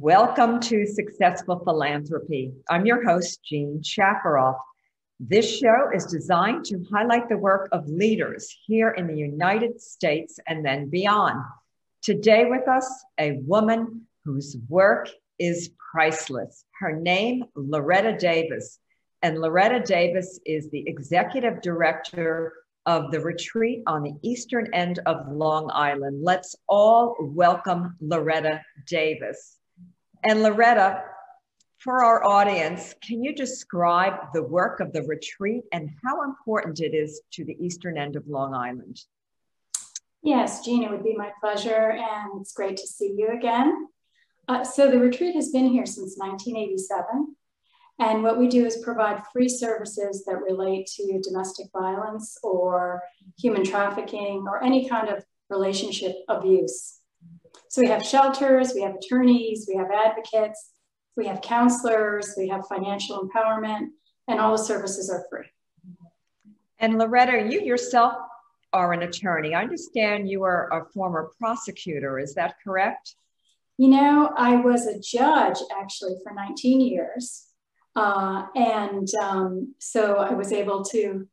Welcome to Successful Philanthropy. I'm your host, Jean Shafiroff. This show is designed to highlight the work of leaders here in the United States and then beyond. Today with us, a woman whose work is priceless. Her name, Loretta Davis. And Loretta Davis is the executive director of the retreat on the eastern end of Long Island. Let's all welcome Loretta Davis. And Loretta, for our audience, can you describe the work of the retreat and how important it is to the eastern end of Long Island? Yes, Jean, it would be my pleasure, and it's great to see you again. So the retreat has been here since 1987, and what we do is provide free services that relate to domestic violence or human trafficking or any kind of relationship abuse. So we have shelters, we have attorneys, we have advocates, we have counselors, we have financial empowerment, and all the services are free. And Loretta, you yourself are an attorney. I understand you are a former prosecutor. Is that correct? You know, I was a judge actually for 19 years. So I was able to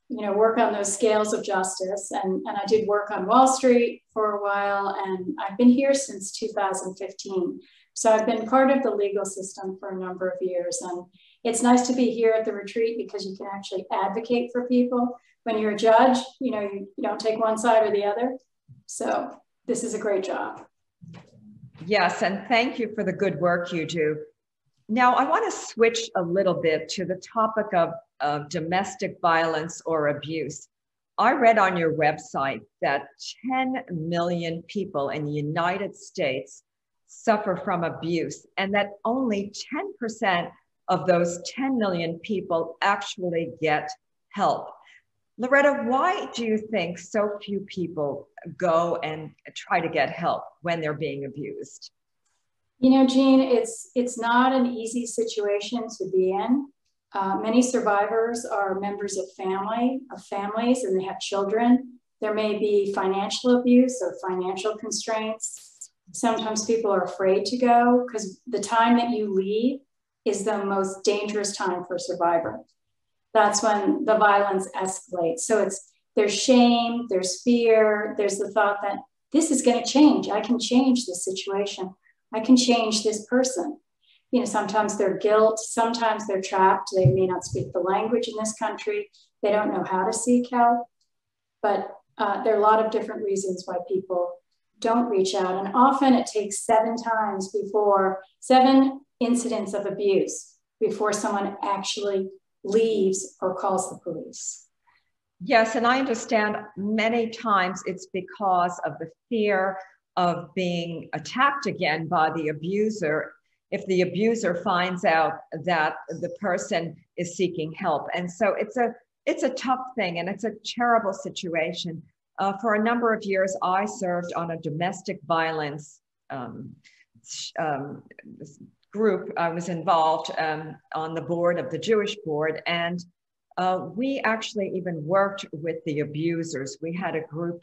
work on those scales of justice. And I did work on Wall Street for a while, and I've been here since 2015. So I've been part of the legal system for a number of years. And it's nice to be here at the retreat because you can actually advocate for people. When you're a judge, you don't take one side or the other. So this is a great job. Yes, and thank you for the good work you do. Now, I want to switch a little bit to the topic of domestic violence or abuse. I read on your website that 10 million people in the United States suffer from abuse, and that only 10% of those 10 million people actually get help. Loretta, why do you think so few people go and try to get help when they're being abused? You know, Jean, it's not an easy situation to be in. Many survivors are members of families, and they have children. There may be financial abuse or financial constraints. Sometimes people are afraid to go because the time that you leave is the most dangerous time for a survivor. That's when the violence escalates. So there's shame, there's fear, there's the thought that this is going to change. I can change this situation. I can change this person. Sometimes they're guilt, sometimes they're trapped. They may not speak the language in this country. They don't know how to seek help. But there are a lot of different reasons why people don't reach out. And often it takes 7 incidents of abuse before someone actually leaves or calls the police. Yes, and I understand many times it's because of the fear of being attacked again by the abuser if the abuser finds out that the person is seeking help. And so it's a tough thing, and it's a terrible situation. For a number of years, I served on a domestic violence group. I was involved on the board of the Jewish board, and we actually even worked with the abusers. We had a group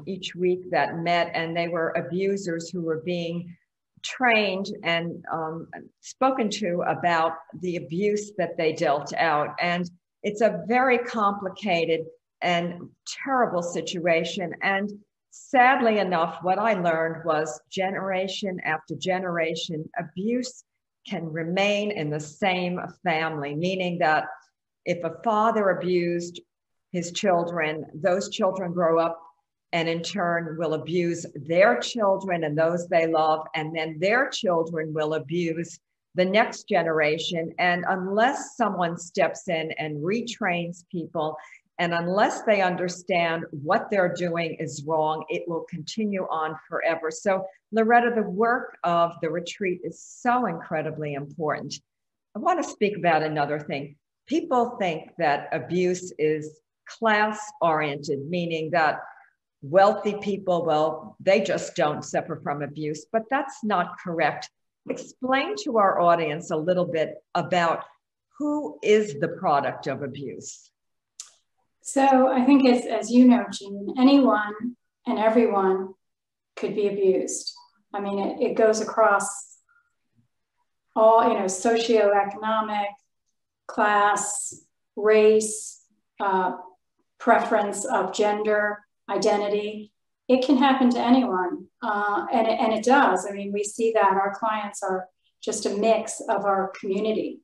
each week that met, and they were abusers who were being trained and spoken to about the abuse that they dealt out. And it's a very complicated and terrible situation. And sadly enough, what I learned was generation after generation, abuse can remain in the same family, meaning that if a father abused his children, those children grow up and in turn will abuse their children and those they love, and then their children will abuse the next generation. And unless someone steps in and retrains people, and unless they understand what they're doing is wrong, it will continue on forever. So, Loretta, the work of the retreat is so incredibly important. I want to speak about another thing. People think that abuse is class-oriented, meaning that wealthy people, well, they just don't suffer from abuse, but that's not correct. Explain to our audience a little bit about who is the product of abuse. So I think as you know, Jean, anyone and everyone could be abused. I mean, it goes across all, socioeconomic, class, race, preference of gender, identity. It can happen to anyone, and it does. I mean, we see that our clients are just a mix of our community.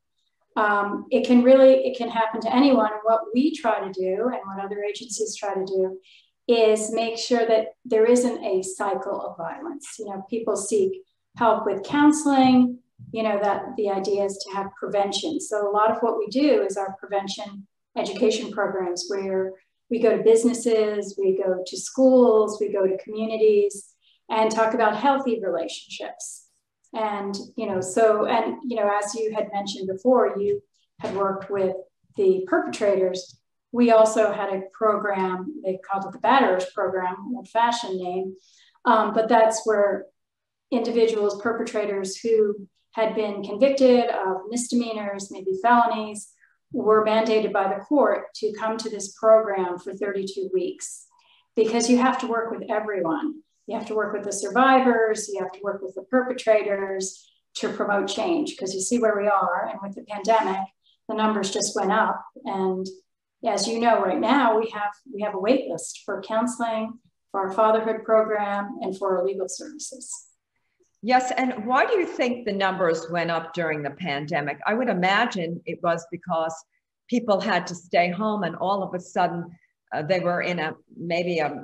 It can happen to anyone. And what we try to do, and what other agencies try to do, is make sure that there isn't a cycle of violence. People seek help with counseling. That the idea is to have prevention. So a lot of what we do is our prevention education programs, where we go to businesses, we go to schools, we go to communities, and talk about healthy relationships. And, as you had mentioned before, you had worked with the perpetrators. We also had a program, they called it the Batterers Program, old fashioned name, but that's where individuals, perpetrators who had been convicted of misdemeanors, maybe felonies, were mandated by the court to come to this program for 32 weeks, because you have to work with everyone. You have to work with the survivors, you have to work with the perpetrators to promote change, because you see where we are, and with the pandemic, the numbers just went up. And as you know, right now, we have a wait list for counseling, for our fatherhood program, and for our legal services. Yes, and why do you think the numbers went up during the pandemic? I would imagine it was because people had to stay home, and all of a sudden they were in maybe a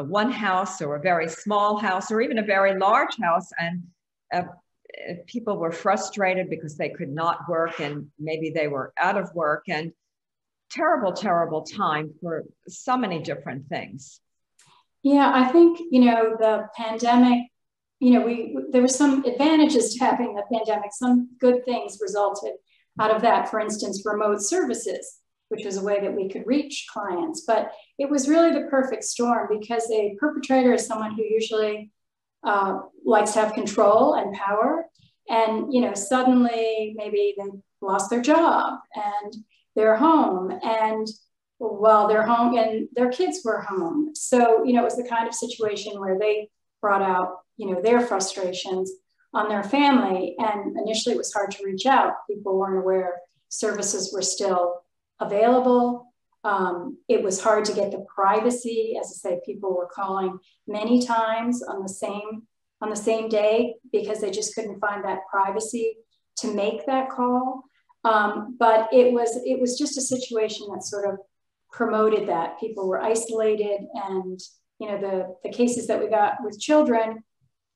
one house, or a very small house, or even a very large house, and people were frustrated because they could not work, and maybe they were out of work, and terrible, terrible time for so many different things. Yeah, I think, the pandemic, there were some advantages to having the pandemic. Some good things resulted out of that. For instance, remote services, which was a way that we could reach clients. But it was really the perfect storm, because a perpetrator is someone who usually likes to have control and power. And, suddenly maybe they lost their job and they're home, and while they're home and their kids were home. So, it was the kind of situation where they brought out, their frustrations on their family. And initially it was hard to reach out. People weren't aware services were still available. It was hard to get the privacy. As I say, people were calling many times on the same day, because they just couldn't find that privacy to make that call. But it was just a situation that sort of promoted that. People were isolated, and the cases that we got with children,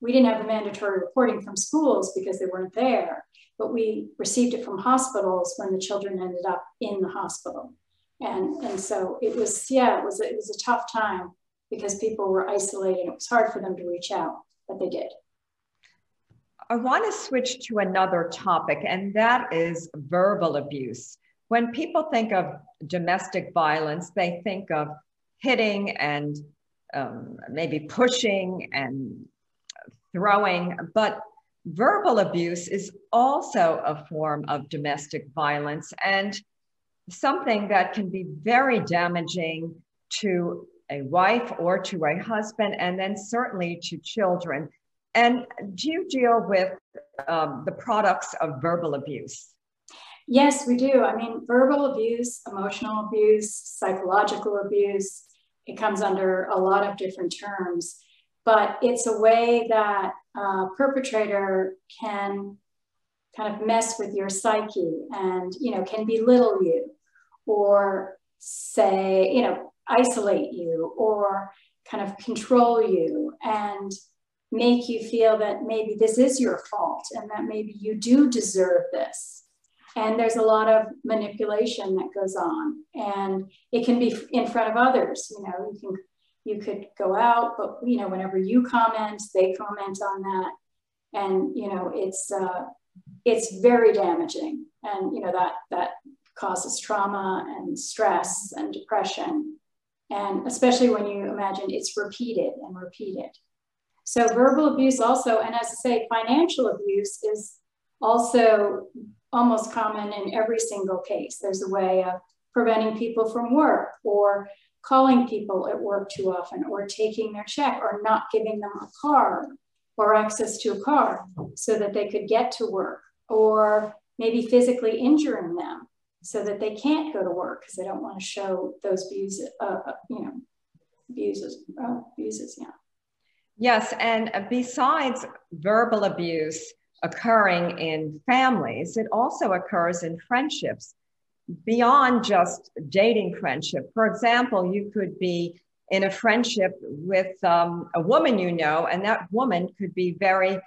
we didn't have the mandatory reporting from schools because they weren't there, but we received it from hospitals when the children ended up in the hospital. And so it was a tough time, because people were isolated. It was hard for them to reach out, but they did. I want to switch to another topic, and that is verbal abuse. When people think of domestic violence, they think of hitting and maybe pushing and throwing, but verbal abuse is also a form of domestic violence, and something that can be very damaging to a wife or to a husband, and then certainly to children. And do you deal with the products of verbal abuse? Yes, we do. I mean, verbal abuse, emotional abuse, psychological abuse, it comes under a lot of different terms, but it's a way that a perpetrator can kind of mess with your psyche and, can belittle you, or say, isolate you, or kind of control you and make you feel that maybe this is your fault and that maybe you do deserve this. And there's a lot of manipulation that goes on, and it can be in front of others. You could go out, but whenever you comment, they comment on that, and it's very damaging, and that causes trauma and stress and depression, and especially when you imagine it's repeated and repeated. So verbal abuse also, and as I say, financial abuse is also almost common in every single case. There's a way of preventing people from work, or calling people at work too often, or taking their check, or not giving them a car or access to a car so that they could get to work. or maybe physically injuring them so that they can't go to work because they don't want to show those abuses, yeah. Yes, and besides verbal abuse occurring in families, it also occurs in friendships beyond just dating friendship. For example, you could be in a friendship with a woman you know, and that woman could be very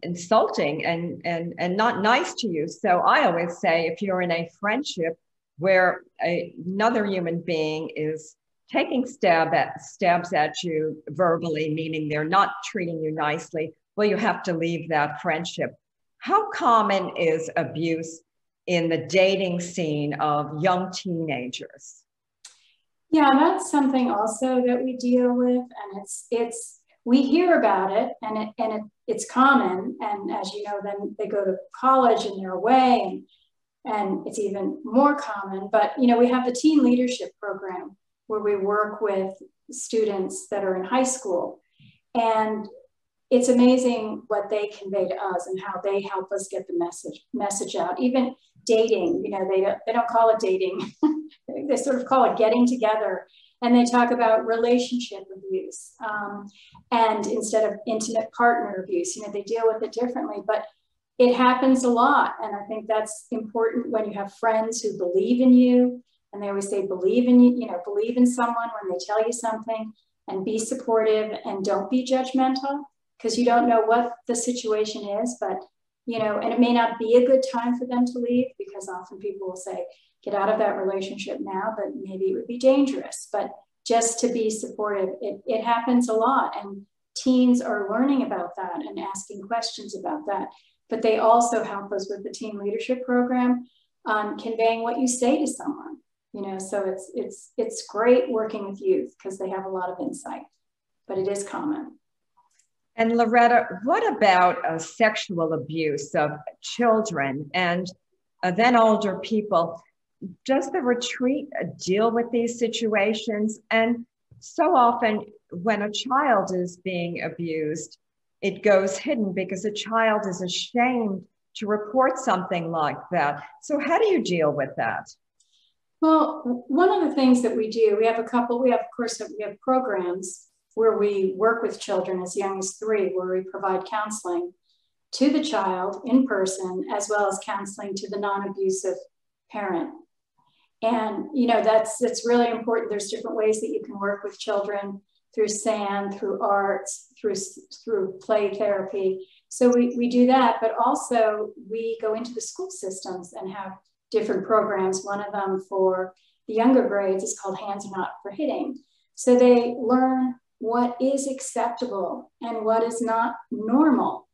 insulting and not nice to you. So I always say, if you're in a friendship where another human being is taking stabs at you verbally, meaning they're not treating you nicely, well, you have to leave that friendship. How common is abuse in the dating scene of young teenagers? Yeah, that's something also that we deal with, and it's we hear about it, and it's common. And as you know, then they go to college and they're away, and it's even more common. But you know, we have the teen leadership program where we work with students that are in high school, and it's amazing what they convey to us and how they help us get the message out. Even dating, you know, they don't call it dating. They sort of call it getting together. And they talk about relationship abuse. And instead of intimate partner abuse, you know, they deal with it differently, but it happens a lot. And I think that's important when you have friends who believe in you. And they always say, believe in you, you know, believe in someone when they tell you something, and be supportive and don't be judgmental, because you don't know what the situation is. But you know, and it may not be a good time for them to leave, because often people will say, get out of that relationship now, but maybe it would be dangerous. But just to be supportive, it happens a lot. And teens are learning about that and asking questions about that. But they also help us with the teen leadership program on conveying what you say to someone. You know, so it's great working with youth because they have a lot of insight, but it is common. And Loretta, what about sexual abuse of children and then older people? Does the retreat deal with these situations? And so often when a child is being abused, it goes hidden because a child is ashamed to report something like that. So how do you deal with that? Well, one of the things that we do, we have programs where we work with children as young as 3, where we provide counseling to the child in person, as well as counseling to the non-abusive parent. And, you know, that's really important. There's different ways that you can work with children through SAND, through arts, through play therapy. So we do that, but also we go into the school systems and have different programs. One of them for the younger grades is called Hands Are Not for Hitting. So they learn what is acceptable and what is not normal,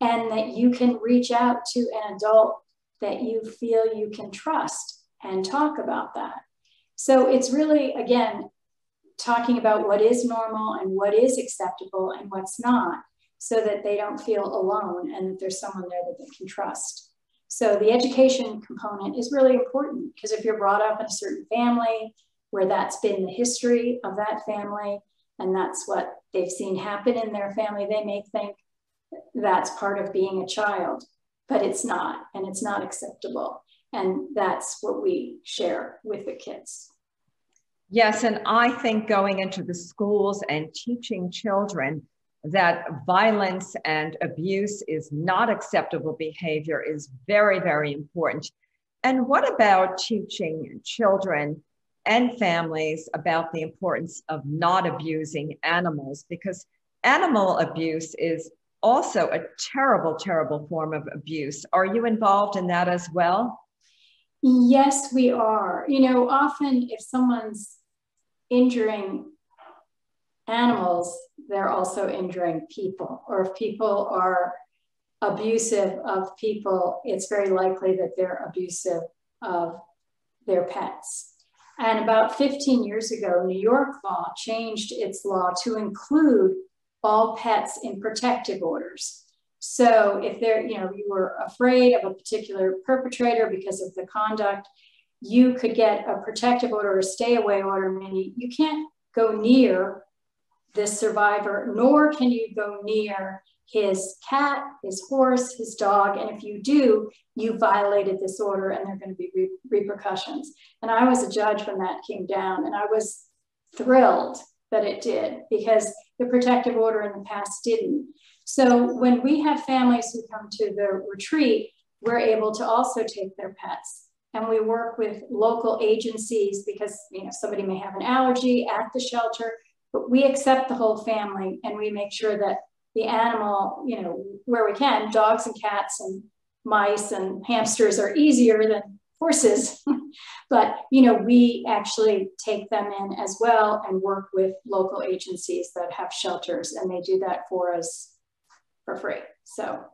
and that you can reach out to an adult that you feel you can trust and talk about that. So it's really, again, talking about what is normal and what is acceptable and what's not, so that they don't feel alone and that there's someone there that they can trust. So the education component is really important, because if you're brought up in a certain family where that's been the history of that family, and that's what they've seen happen in their family, they may think that's part of being a child, but it's not, and it's not acceptable. And that's what we share with the kids. Yes, and I think going into the schools and teaching children that violence and abuse is not acceptable behavior is very, very important. And what about teaching children and families about the importance of not abusing animals? Because animal abuse is also a terrible, terrible form of abuse. Are you involved in that as well? Yes, we are. You know, often if someone's injuring animals, they're also injuring people. Or if people are abusive of people, it's very likely that they're abusive of their pets. And about 15 years ago, New York law changed its law to include all pets in protective orders. So if you were afraid of a particular perpetrator because of the conduct, you could get a protective order or a stay away order, meaning you can't go near this survivor, nor can you go near his cat, his horse, his dog. And if you do, you violated this order and there are going to be repercussions. And I was a judge when that came down, and I was thrilled that it did, because the protective order in the past didn't. So when we have families who come to the retreat, we're able to also take their pets. And we work with local agencies because, you know, somebody may have an allergy at the shelter, but we accept the whole family and we make sure that the animal, you know, where we can, dogs and cats and mice and hamsters are easier than horses. But, you know, we actually take them in as well and work with local agencies that have shelters, and they do that for us for free. So.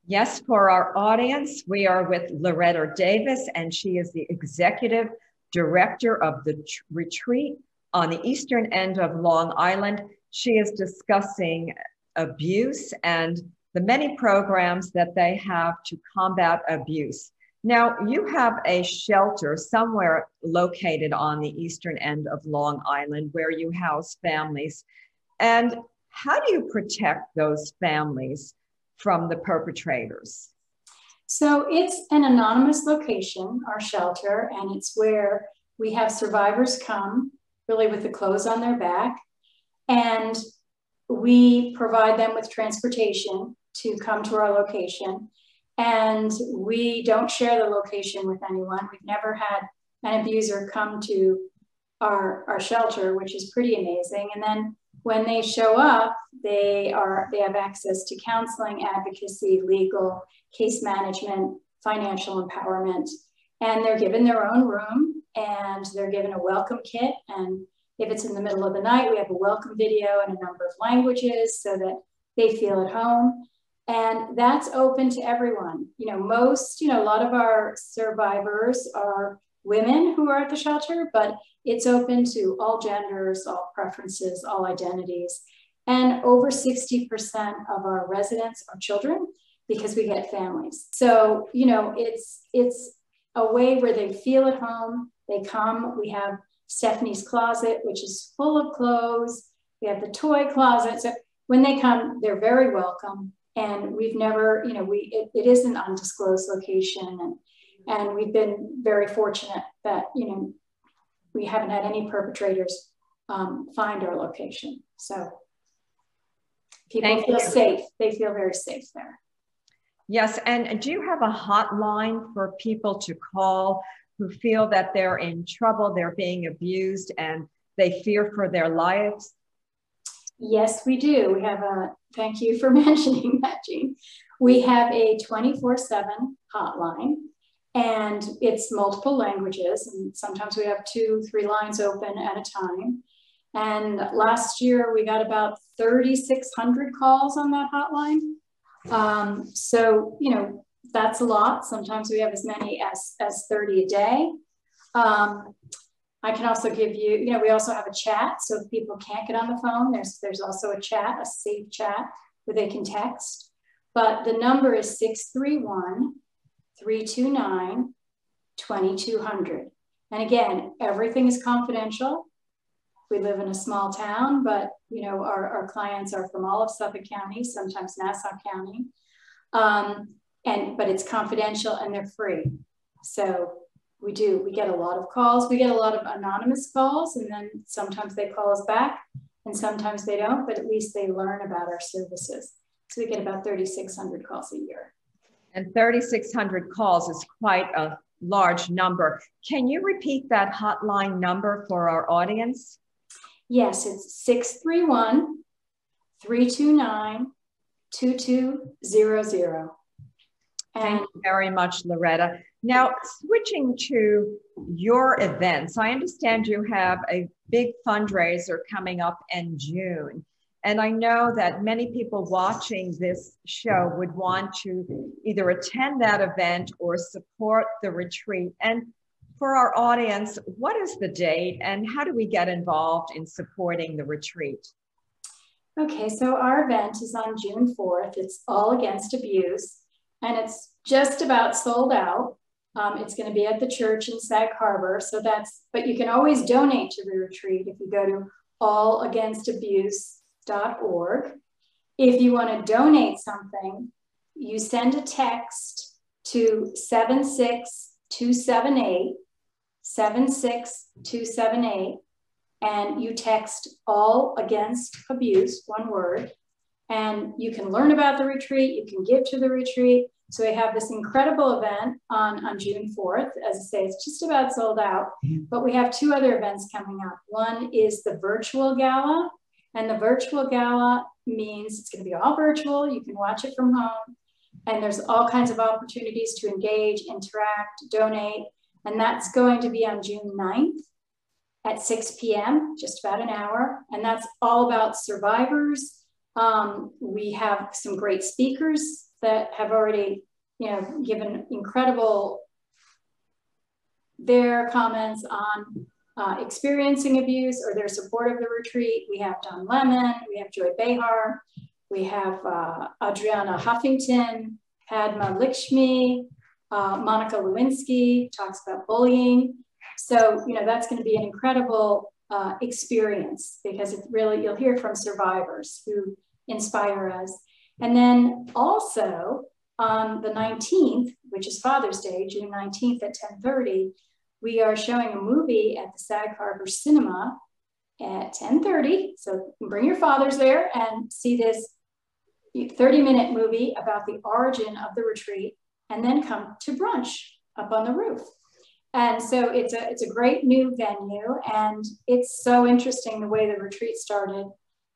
Yes, for our audience, we are with Loretta Davis, and she is the executive director of the retreat on the eastern end of Long Island. She is discussing abuse and the many programs that they have to combat abuse. Now, you have a shelter somewhere located on the eastern end of Long Island where you house families. And how do you protect those families from the perpetrators? So it's an anonymous location, our shelter, and it's where we have survivors come really with the clothes on their back. And we provide them with transportation to come to our location. And we don't share the location with anyone. We've never had an abuser come to our shelter, which is pretty amazing. And then when they show up, they have access to counseling, advocacy, legal, case management, financial empowerment, and they're given their own room, and they're given a welcome kit. And if it's in the middle of the night, we have a welcome video in a number of languages so that they feel at home. And that's open to everyone. You know, a lot of our survivors are women who are at the shelter, but it's open to all genders, all preferences, all identities. And over 60% of our residents are children, because we get families. So, you know, it's a way where they feel at home. They come. We have Stephanie's closet, which is full of clothes. We have the toy closet. So when they come, they're very welcome. And we've never, you know, it is an undisclosed location. And we've been very fortunate that, you know, we haven't had any perpetrators find our location. So people feel safe. They feel very safe there. Yes, and do you have a hotline for people to call who feel that they're in trouble, they're being abused, and they fear for their lives? Yes, we do. We have thank you for mentioning that, Jean. We have a 24/7 hotline, and it's multiple languages. And sometimes we have 2-3 lines open at a time. And last year we got about 3,600 calls on that hotline. So, you know, that's a lot. Sometimes we have as many as 30 a day. I can also give you, you know, we also have a chat. So if people can't get on the phone, there's also a chat, a safe chat where they can text. But the number is 631-329-2200. And again, everything is confidential. We live in a small town, but, you know, our clients are from all of Suffolk County, sometimes Nassau County. But it's confidential and they're free. So we get a lot of calls. We get a lot of anonymous calls, and then sometimes they call us back and sometimes they don't, but at least they learn about our services. So we get about 3,600 calls a year. And 3,600 calls is quite a large number. Can you repeat that hotline number for our audience? Yes, it's 631-329-2200. Thank you very much, Loretta. Now, switching to your events, I understand you have a big fundraiser coming up in June. And I know that many people watching this show would want to either attend that event or support the retreat. And for our audience, what is the date and how do we get involved in supporting the retreat? Okay, so our event is on June 4th. It's All Against Abuse, and it's just about sold out. It's going to be at the church in Sag Harbor. But you can always donate to the retreat if you go to allagainstabuse.org. If you want to donate something, you send a text to 76278, 76278, and you text all against abuse, one word, and you can learn about the retreat, you can give to the retreat. So we have this incredible event on June 4th. As I say, it's just about sold out, but we have 2 other events coming up. One is the virtual gala, and the virtual gala means it's going to be all virtual. You can watch it from home, and there's all kinds of opportunities to engage, interact, donate, and that's going to be on June 9th at 6 p.m., just about an hour, and that's all about survivors. We have some great speakers that have already, given incredible, their comments on experiencing abuse or their support of the retreat. We have Don Lemon, we have Joy Behar, we have Adriana Huffington, Padma Likshmi, Monica Lewinsky talks about bullying. So, that's going to be an incredible experience, because it's really, you'll hear from survivors who inspire us. And then also on the 19th, which is Father's Day, June 19th at 10:30, we are showing a movie at the Sag Harbor Cinema at 10:30. So you can bring your fathers there and see this 30-minute movie about the origin of the retreat, and then come to brunch up on the roof. And so it's a great new venue, and it's so interesting the way the retreat started.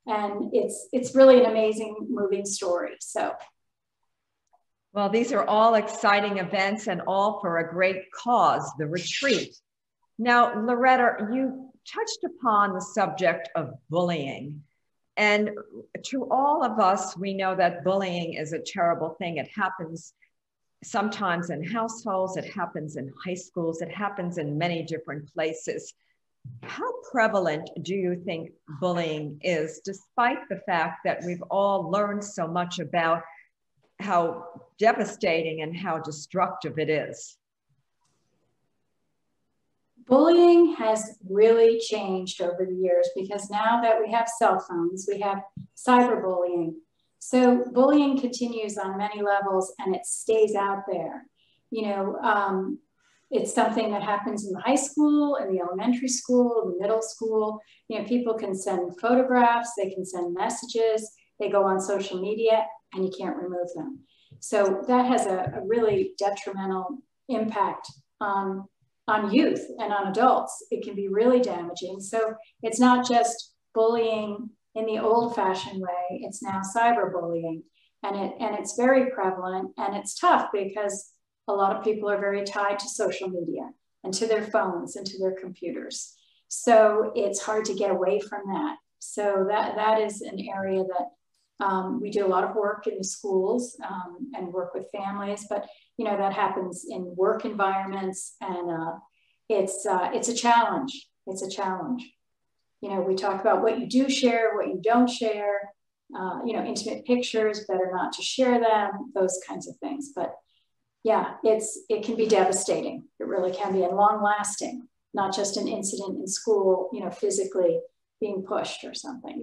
And it's really an amazing, moving story. So, well, these are all exciting events, and all for a great cause, the retreat. Now, Loretta, you touched upon the subject of bullying. And to all of us, we know that bullying is a terrible thing. It happens sometimes in households, it happens in high schools, it happens in many different places. How prevalent do you think bullying is, despite the fact that we've all learned so much about how devastating and how destructive it is? Bullying has really changed over the years, because now that we have cell phones, we have cyberbullying. So bullying continues on many levels, and it stays out there. It's something that happens in the high school, in the elementary school, the middle school. People can send photographs, they can send messages, they go on social media, and you can't remove them. So that has a really detrimental impact on youth and on adults. It can be really damaging. So it's not just bullying in the old-fashioned way, it's now cyberbullying. And it's very prevalent, and it's tough because a lot of people are very tied to social media and to their phones and to their computers. So it's hard to get away from that. So that is an area that we do a lot of work in the schools and work with families, but that happens in work environments, and it's a challenge. It's a challenge. We talk about what you do share, what you don't share, intimate pictures, better not to share them, those kinds of things. But yeah, it can be devastating. It really can be, and long lasting, not just an incident in school, physically being pushed or something,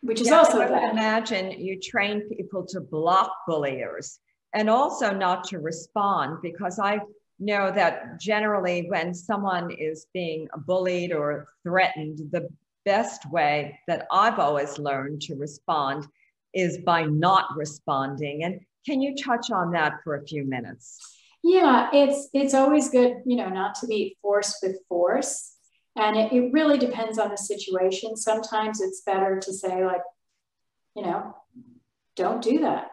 which is also bad. I would imagine you train people to block bulliers and also not to respond, because I know that generally when someone is being bullied or threatened, the best way that I've always learned to respond is by not responding. And can you touch on that for a few minutes? Yeah, it's always good, not to be forced with force. And it really depends on the situation. Sometimes it's better to say, like, don't do that.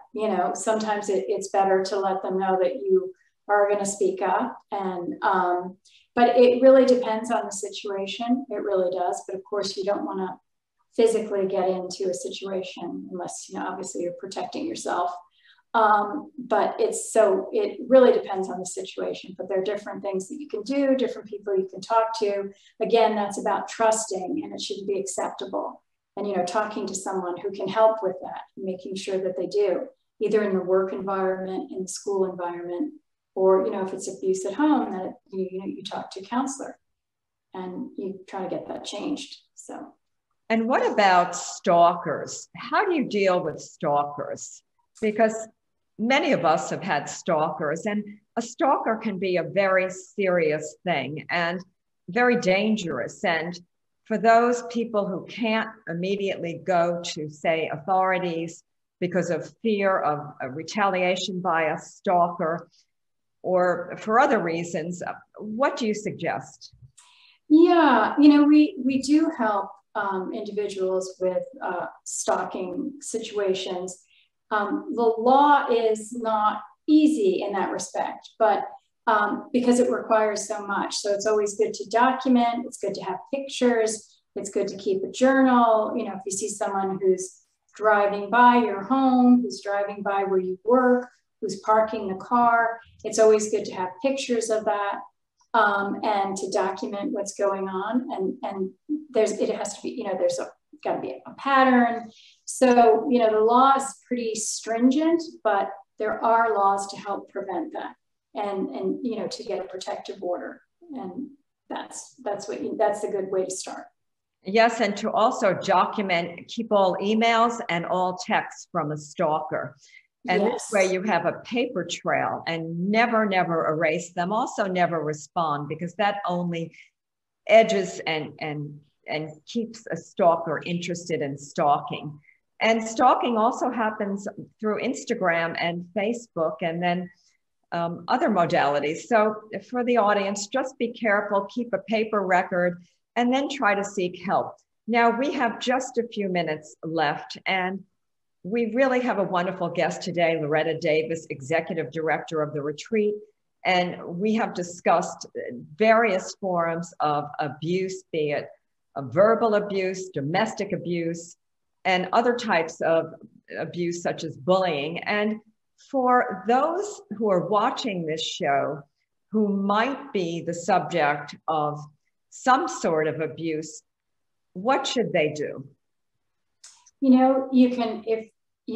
Sometimes it's better to let them know that you are going to speak up. And but it really depends on the situation. It really does. But of course, you don't want to physically get into a situation unless, obviously you're protecting yourself. But it really depends on the situation. But there are different things that you can do, different people you can talk to. Again, that's about trusting, and it shouldn't be acceptable. And, talking to someone who can help with that, making sure that they do, either in the work environment, in the school environment, or, if it's abuse at home, that, you talk to a counselor and you try to get that changed. So. And what about stalkers? How do you deal with stalkers? Because many of us have had stalkers, and a stalker can be a very serious thing and very dangerous. And for those people who can't immediately go to, say, authorities because of fear of a retaliation by a stalker or for other reasons, what do you suggest? Yeah, we do help individuals with stalking situations. The law is not easy in that respect, but because it requires so much. So it's always good to document, it's good to have pictures, it's good to keep a journal. If you see someone who's driving by your home, who's driving by where you work, who's parking the car, it's always good to have pictures of that. And to document what's going on, and it has to be, there's got to be a pattern. So, the law is pretty stringent, but there are laws to help prevent that, and to get a protective order, and that's a good way to start. Yes, and to also document, keep all emails and all texts from a stalker. And Yes. This way you have a paper trail and never erase them. Also never respond, because that only edges and keeps a stalker interested in stalking. And stalking also happens through Instagram and Facebook, and then other modalities. So for the audience, just be careful, keep a paper record, and then try to seek help. Now we have just a few minutes left, and we really have a wonderful guest today, Loretta Davis, Executive Director of the Retreat. And we have discussed various forms of abuse, be it verbal abuse, domestic abuse, and other types of abuse such as bullying. And for those who are watching this show who might be the subject of some sort of abuse, what should they do? You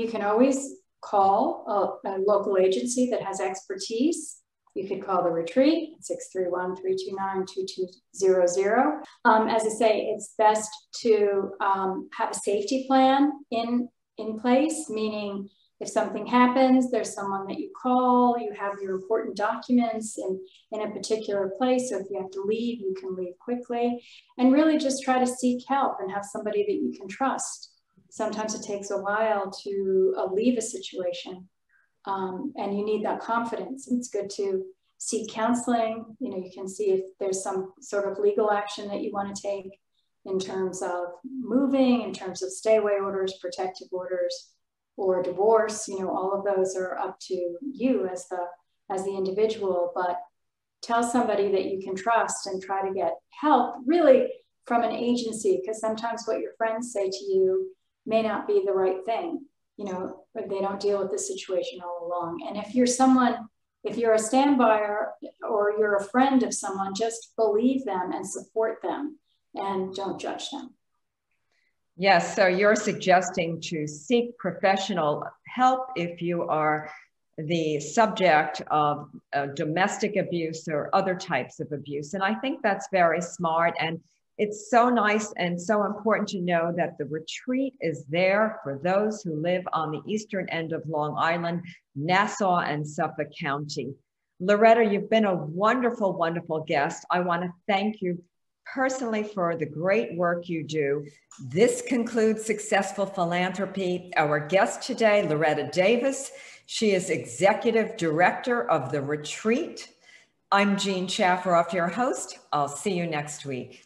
can always call a local agency that has expertise. You could call the Retreat, 631-329-2200. As I say, it's best to have a safety plan in place, meaning if something happens, there's someone that you call, you have your important documents in a particular place. So if you have to leave, you can leave quickly, and really just try to seek help and have somebody that you can trust. Sometimes it takes a while to leave a situation, and you need that confidence. It's good to seek counseling. You can see if there's some sort of legal action that you want to take in terms of moving, in terms of stay away orders, protective orders, or divorce. All of those are up to you as the individual, but tell somebody that you can trust and try to get help really from an agency, because sometimes what your friends say to you may not be the right thing. But they don't deal with the situation all along. And if you're a standby or you're a friend of someone, just believe them and support them and don't judge them. Yes, so you're suggesting to seek professional help if you are the subject of domestic abuse or other types of abuse. And I think that's very smart. And it's so nice and so important to know that the Retreat is there for those who live on the eastern end of Long Island, Nassau, and Suffolk County. Loretta, you've been a wonderful, wonderful guest. I want to thank you personally for the great work you do. This concludes Successful Philanthropy. Our guest today, Loretta Davis. She is Executive Director of the Retreat. I'm Jean Shafiroff, your host. I'll see you next week.